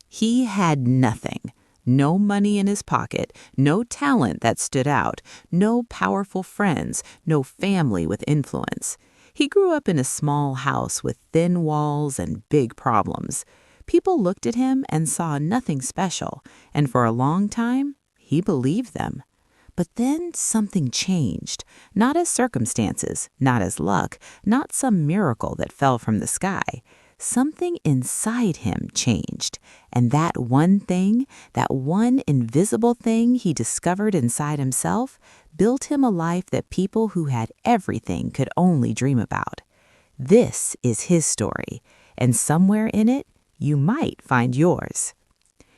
He had nothing. No money in his pocket, no talent that stood out, no powerful friends, no family with influence. He grew up in a small house with thin walls and big problems. People looked at him and saw nothing special, and for a long time, he believed them. But then something changed, not as circumstances, not as luck, not some miracle that fell from the sky. Something inside him changed, and that one thing, that one invisible thing he discovered inside himself, built him a life that people who had everything could only dream about. This is his story, and somewhere in it, you might find yours.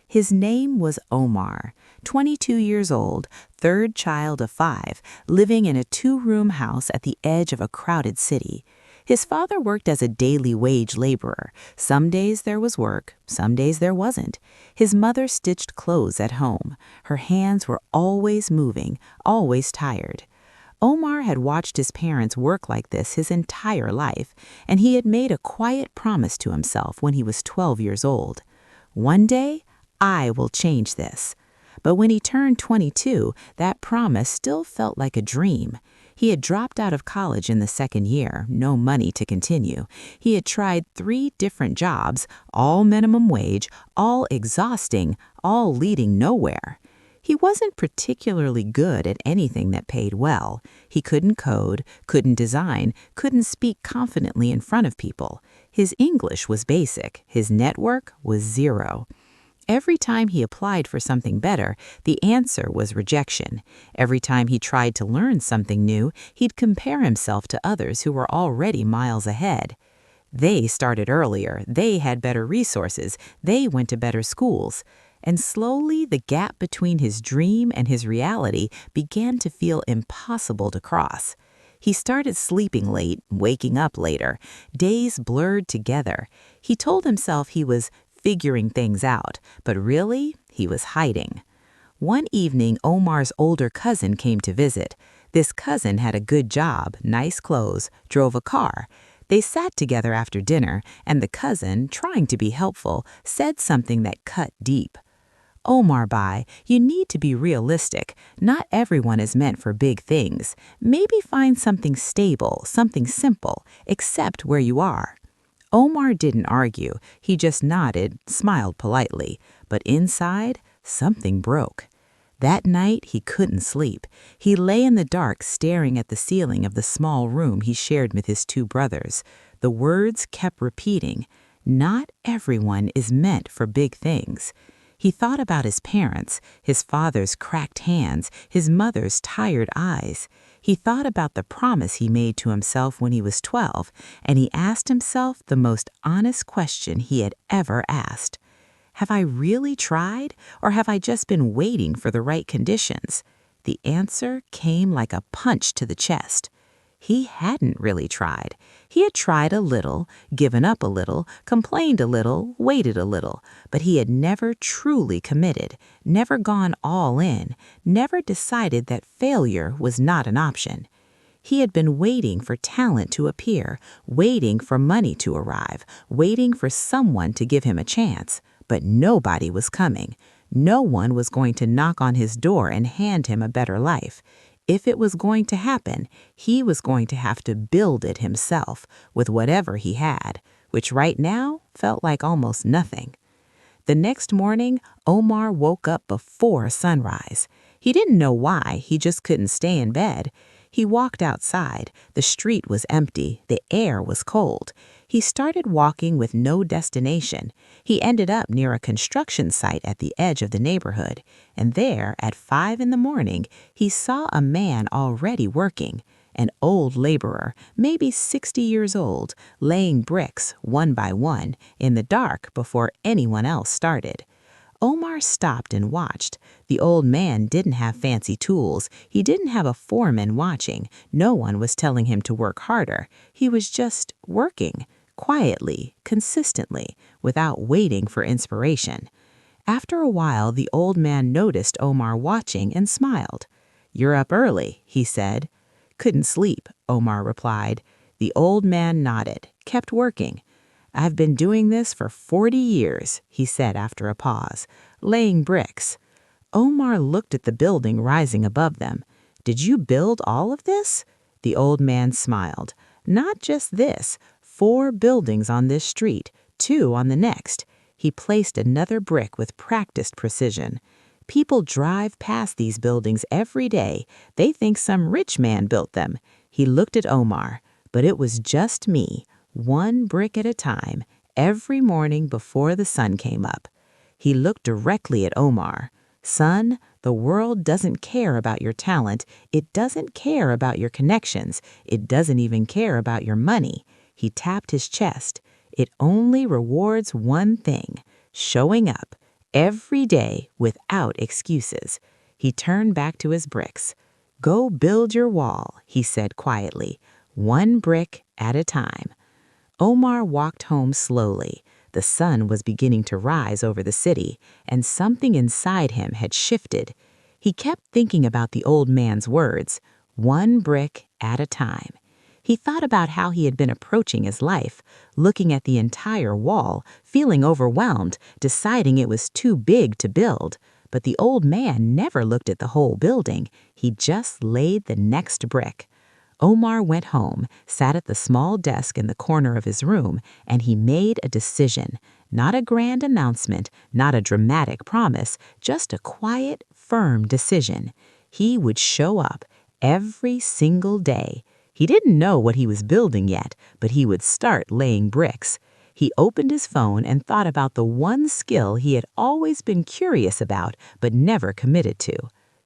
His name was Omar, 22 years old, third child of 5, living in a 2-room house at the edge of a crowded city. His father worked as a daily wage laborer. Some days there was work, some days there wasn't. His mother stitched clothes at home. Her hands were always moving, always tired. Omar had watched his parents work like this his entire life, and he had made a quiet promise to himself when he was 12 years old. One day, I will change this. But when he turned 22, that promise still felt like a dream. He had dropped out of college in the 2nd year, no money to continue. He had tried 3 different jobs, all minimum wage, all exhausting, all leading nowhere. He wasn't particularly good at anything that paid well. He couldn't code, couldn't design, couldn't speak confidently in front of people. His English was basic. His network was 0. Every time he applied for something better, the answer was rejection. Every time he tried to learn something new, he'd compare himself to others who were already miles ahead. They started earlier, they had better resources, they went to better schools. And slowly, the gap between his dream and his reality began to feel impossible to cross. He started sleeping late, waking up later. Days blurred together. He told himself he was figuring things out, but really, he was hiding. One evening, Omar's older cousin came to visit. This cousin had a good job, nice clothes, drove a car. They sat together after dinner, and the cousin, trying to be helpful, said something that cut deep. Omar, you need to be realistic. Not everyone is meant for big things. Maybe find something stable, something simple, accept where you are. Omar didn't argue. He just nodded, smiled politely. But inside, something broke. That night, he couldn't sleep. He lay in the dark staring at the ceiling of the small room he shared with his 2 brothers. The words kept repeating, "Not everyone is meant for big things." He thought about his parents, his father's cracked hands, his mother's tired eyes. He thought about the promise he made to himself when he was 12, and he asked himself the most honest question he had ever asked. Have I really tried, or have I just been waiting for the right conditions? The answer came like a punch to the chest. He hadn't really tried. He had tried a little, given up a little, complained a little, waited a little, but he had never truly committed, never gone all in, never decided that failure was not an option. He had been waiting for talent to appear, waiting for money to arrive, waiting for someone to give him a chance, but nobody was coming. No one was going to knock on his door and hand him a better life. If it was going to happen, he was going to have to build it himself with whatever he had, which right now felt like almost nothing. The next morning, Omar woke up before sunrise. He didn't know why, he just couldn't stay in bed. He walked outside. The street was empty. The air was cold. He started walking with no destination. He ended up near a construction site at the edge of the neighborhood, and there, at 5 in the morning, he saw a man already working, an old laborer, maybe 60 years old, laying bricks, one by one, in the dark before anyone else started. Omar stopped and watched. The old man didn't have fancy tools. He didn't have a foreman watching. No one was telling him to work harder. He was just working, quietly, consistently, without waiting for inspiration. After a while, the old man noticed Omar watching and smiled. "You're up early," he said. "Couldn't sleep," Omar replied. The old man nodded, kept working. "I've been doing this for 40 years," he said after a pause, "laying bricks." Omar looked at the building rising above them. "Did you build all of this?" The old man smiled. "Not just this. 4 buildings on this street, 2 on the next." He placed another brick with practiced precision. "People drive past these buildings every day. They think some rich man built them." He looked at Omar. "But it was just me, 1 brick at a time, every morning before the sun came up." He looked directly at Omar. "Son, the world doesn't care about your talent. It doesn't care about your connections. It doesn't even care about your money." He tapped his chest. "It only rewards one thing: showing up every day without excuses." He turned back to his bricks. "Go build your wall," he said quietly, "1 brick at a time." Omar walked home slowly. The sun was beginning to rise over the city, and something inside him had shifted. He kept thinking about the old man's words, 1 brick at a time. He thought about how he had been approaching his life, looking at the entire wall, feeling overwhelmed, deciding it was too big to build. But the old man never looked at the whole building. He just laid the next brick. Omar went home, sat at the small desk in the corner of his room, and he made a decision. Not a grand announcement, not a dramatic promise, just a quiet, firm decision. He would show up every single day. He didn't know what he was building yet, but he would start laying bricks. He opened his phone and thought about the one skill he had always been curious about but never committed to: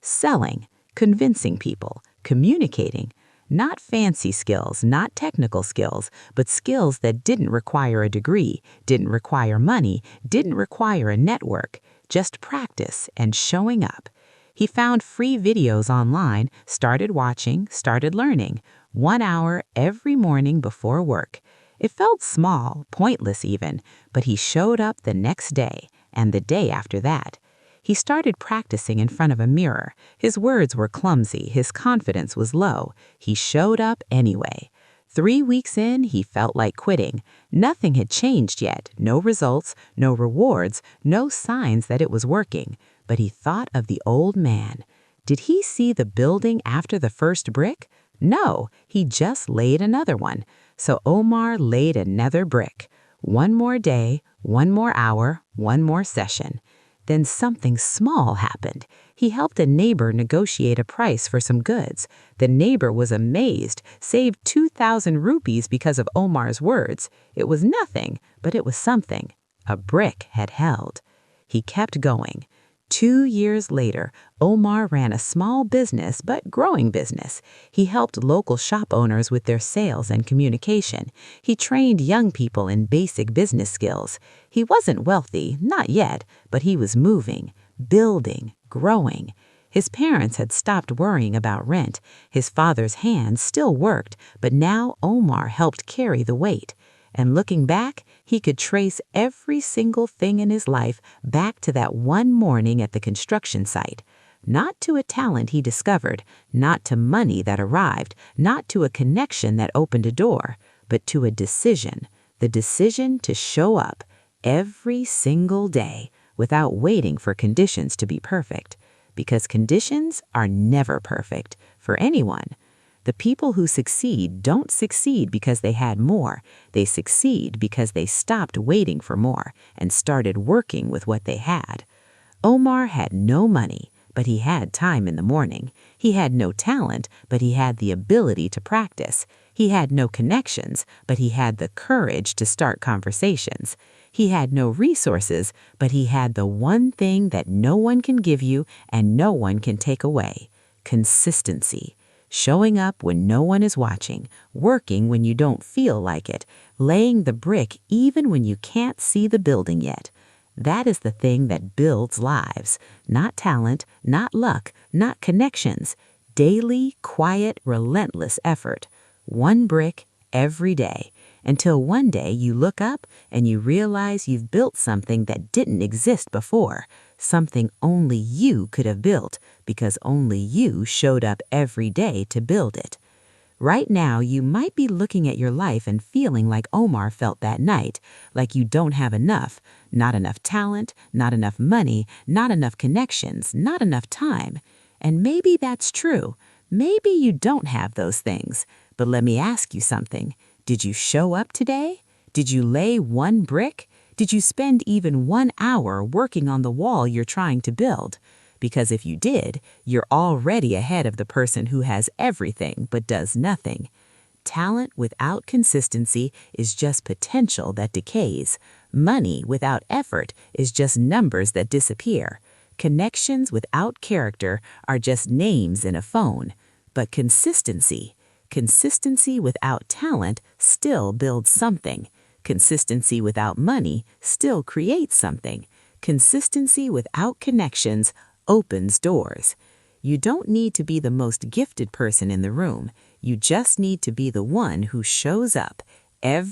selling, convincing people, communicating. Not fancy skills, not technical skills, but skills that didn't require a degree, didn't require money, didn't require a network, just practice and showing up. He found free videos online, started watching, started learning. 1 hour every morning before work. It felt small, pointless even, but he showed up the next day and the day after that. He started practicing in front of a mirror. His words were clumsy, his confidence was low. He showed up anyway. 3 weeks in, he felt like quitting. Nothing had changed yet, no results, no rewards, no signs that it was working. But he thought of the old man. Did he see the building after the first brick? No, he just laid another one. So Omar laid another brick. 1 more day, 1 more hour, 1 more session. Then something small happened. He helped a neighbor negotiate a price for some goods. The neighbor was amazed, saved 2,000 rupees because of Omar's words. It was nothing, but it was something. A brick had held. He kept going. 2 years later, Omar ran a small business but growing business. He helped local shop owners with their sales and communication. He trained young people in basic business skills. He wasn't wealthy, not yet, but he was moving, building, growing. His parents had stopped worrying about rent. His father's hands still worked, but now Omar helped carry the weight. And looking back, he could trace every single thing in his life back to that one morning at the construction site. Not to a talent he discovered, not to money that arrived, not to a connection that opened a door, but to a decision, the decision to show up every single day without waiting for conditions to be perfect. Because conditions are never perfect for anyone. The people who succeed don't succeed because they had more. They succeed because they stopped waiting for more and started working with what they had. Omar had no money, but he had time in the morning. He had no talent, but he had the ability to practice. He had no connections, but he had the courage to start conversations. He had no resources, but he had the one thing that no one can give you and no one can take away: consistency. Showing up when no one is watching, working when you don't feel like it, laying the brick even when you can't see the building yet. That is the thing that builds lives. Not talent, not luck, not connections. Daily, quiet, relentless effort. 1 brick every day, until one day you look up and you realize you've built something that didn't exist before, something only you could have built because only you showed up every day to build it. Right now, you might be looking at your life and feeling like Omar felt that night, like you don't have enough, not enough talent, not enough money, not enough connections, not enough time. And maybe that's true. Maybe you don't have those things. But let me ask you something. Did you show up today? Did you lay one brick? Did you spend even 1 hour working on the wall you're trying to build? Because if you did, you're already ahead of the person who has everything but does nothing. Talent without consistency is just potential that decays. Money without effort is just numbers that disappear. Connections without character are just names in a phone. But consistency without talent still builds something. Consistency without money still creates something. Consistency without connections opens doors. You don't need to be the most gifted person in the room. You just need to be the one who shows up every